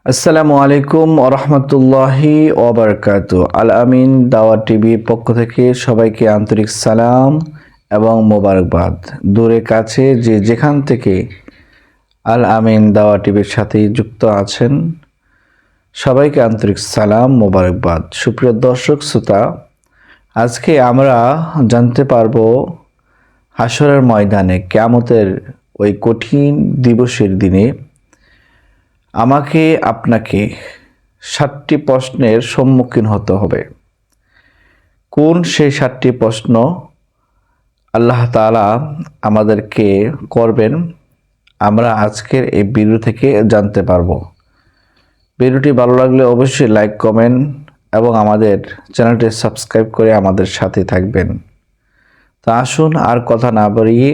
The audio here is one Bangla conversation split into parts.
আসসালামু আলাইকুম ওরহমতুল্লাহি ওবরকাতু। আল আমিন দাওয়া টিভির পক্ষ থেকে সবাইকে আন্তরিক সালাম এবং মোবারকবাদ। দূরে কাছে যে যেখান থেকে আল আমিন দাওয়া টিভির সাথে যুক্ত আছেন সবাইকে আন্তরিক সালাম মোবারকবাদ। সুপ্রিয় দর্শক শ্রোতা, আজকে আমরা জানতে পারবো হাশরের ময়দানে কিয়ামতের ওই কঠিন দিবসের দিনে আমাকে আপনাকে 7টি প্রশ্নের সম্মুখীন হতে হবে। কোন সেই 7টি প্রশ্ন আল্লাহ তাআলা আমাদেরকে করবেন, আমরা আজকের এই ভিডিও থেকে জানতে পারবো। ভিডিওটি ভালো লাগলে অবশ্যই লাইক, কমেন্ট এবং আমাদের চ্যানেলটি সাবস্ক্রাইব করে আমাদের সাথে থাকবেন। তো আসুন আর কথা না বাড়িয়ে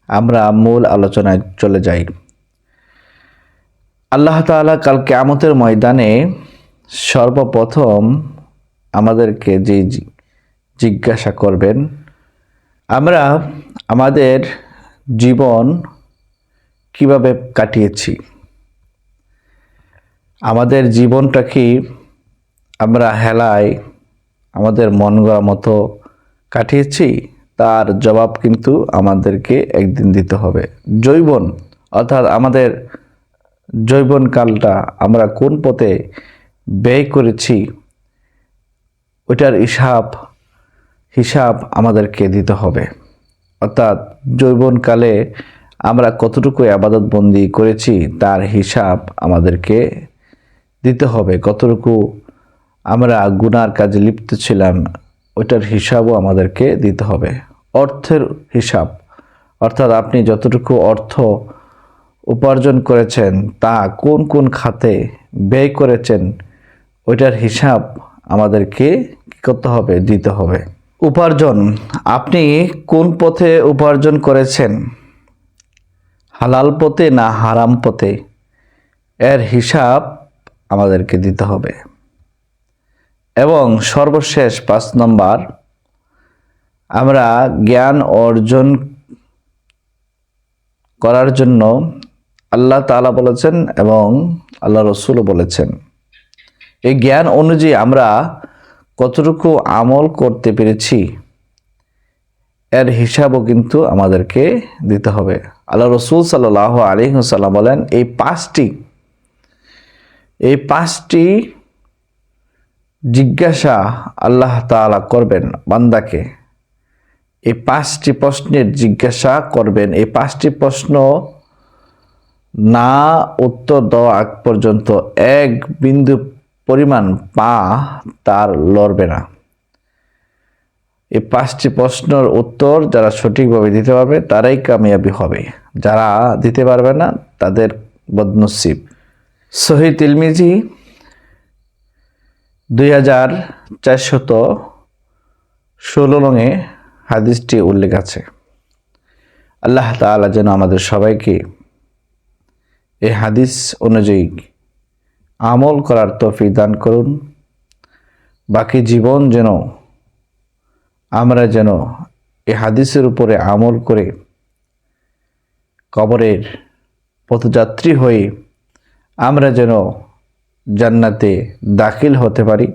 আমরা মূল আলোচনায় চলে যাই। আল্লাহ তাআলা কাল কিয়ামতের ময়দানে সর্বপ্রথম আমাদেরকে যে জিজ্ঞাসা করবেন, আমরা আমাদের জীবন কিভাবে কাটিয়েছি, আমাদের জীবনটা কি আমরা হেলায় আমাদের মন গড়া মতো কাটিয়েছি, তার জবাব কিন্তু আমাদেরকে একদিন দিতে হবে। যৌবন অর্থাৎ আমাদের যৌবনকালটা আমরা কোন পথে ব্যয় করেছি ওইটার হিসাব আমাদেরকে দিতে হবে। অর্থাৎ যৌবনকালে আমরা কতটুকু ইবাদতবন্দি করেছি তার হিসাব আমাদেরকে দিতে হবে। কতটুকু আমরা গুনার কাজে লিপ্ত ছিলাম ওইটার হিসাবও আমাদেরকে দিতে হবে। অর্থের হিসাব অর্থাৎ আপনি যতটুকু অর্থ উপার্জন করেছেন তা কোন কোন খাতে ব্যয় করেছেন ওইটার হিসাব আমাদেরকে কী করতে হবে, দিতে হবে। উপার্জন, আপনি কোন পথে উপার্জন করেছেন, হালাল পথে না হারাম পথে, এর হিসাব আমাদেরকে দিতে হবে। এবং সর্বশেষ 5 নম্বর, আমরা জ্ঞান অর্জন করার জন্য আল্লাহ তাআলা বলেছেন এবং আল্লাহ রসুলও বলেছেন, এই জ্ঞান অনুযায়ী আমরা কতটুকু আমল করতে পেরেছি এর হিসাবও কিন্তু আমাদেরকে দিতে হবে। আল্লাহ রসুল সাল্লাল্লাহু আলাইহি ওয়াসাল্লাম বলেন, এই পাঁচটি জিজ্ঞাসা আল্লাহ তাআলা করবেন বান্দাকে। এই 5টি প্রশ্নের জিজ্ঞাসা করবেন। এই 5টি প্রশ্ন না উত্তর দেওয়া আগ পর্যন্ত এক বিন্দু পরিমাণ পা তার লড়বে না। এই 5টি প্রশ্নের উত্তর যারা সঠিকভাবে দিতে পারবে তারাই কামিয়াবি হবে, যারা দিতে পারবে না তাদের বদনসিব। সহিহ তিরমিজি 2416 নং হাদিসটি উল্লেখ আছে। আল্লাহ তাআলা যেন আমাদের সবাইকে এই হাদিস অনুযায়ী আমল করার তৌফিক দান করুন। বাকি জীবন আমরা যেন এই হাদিসের উপরে আমল করে কবরের পথযাত্রী হয়ে আমরা যেন জান্নাতে দাখিল হতে পারি।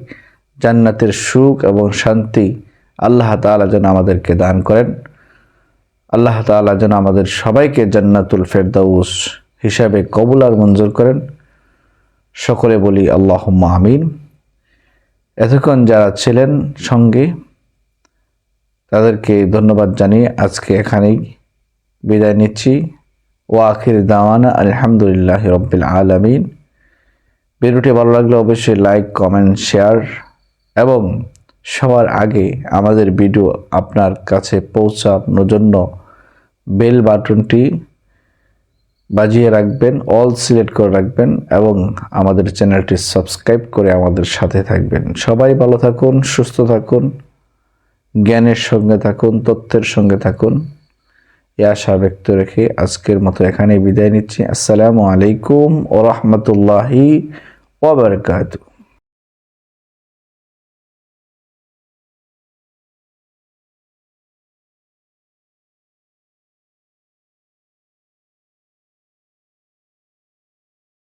জান্নাতের সুখ এবং শান্তি আল্লাহ তাআলা যেন আমাদেরকে দান করেন। আল্লাহ তাআলা যেন আমাদের সবাইকে জান্নাতুল ফেরদাউস হিসাবে কবুল আর মঞ্জুর করেন। সকলে বলি আল্লাহুম্মা আমিন। এতক্ষণ যারা ছিলেন সঙ্গে তাদেরকে ধন্যবাদ জানিয়ে আজকে এখানেই বিদায় নিচ্ছি। ওয়া আখির দাওয়ানা আলহামদুলিল্লাহি রাব্বিল আলামিন। ভিডিওটি ভালো লাগলে অবশ্যই লাইক, কমেন্ট, শেয়ার এবং সবার আগে আমাদের ভিডিও আপনার কাছে পৌঁছানোর জন্য বেল বাটনটি বাজিয়ে রাখবেন, অল সিলেক্ট করে রাখবেন এবং আমাদের চ্যানেলটি সাবস্ক্রাইব করে আমাদের সাথে থাকবেন। সবাই ভালো থাকুন, সুস্থ থাকুন, জ্ঞানের সঙ্গে থাকুন, তথ্যের সঙ্গে থাকুন, এই আশা ব্যক্ত রেখে আজকের মতো এখানে বিদায় নিচ্ছি। আসসালামু আলাইকুম ওয়া রাহমাতুল্লাহি ওয়া বারাকাতুহু।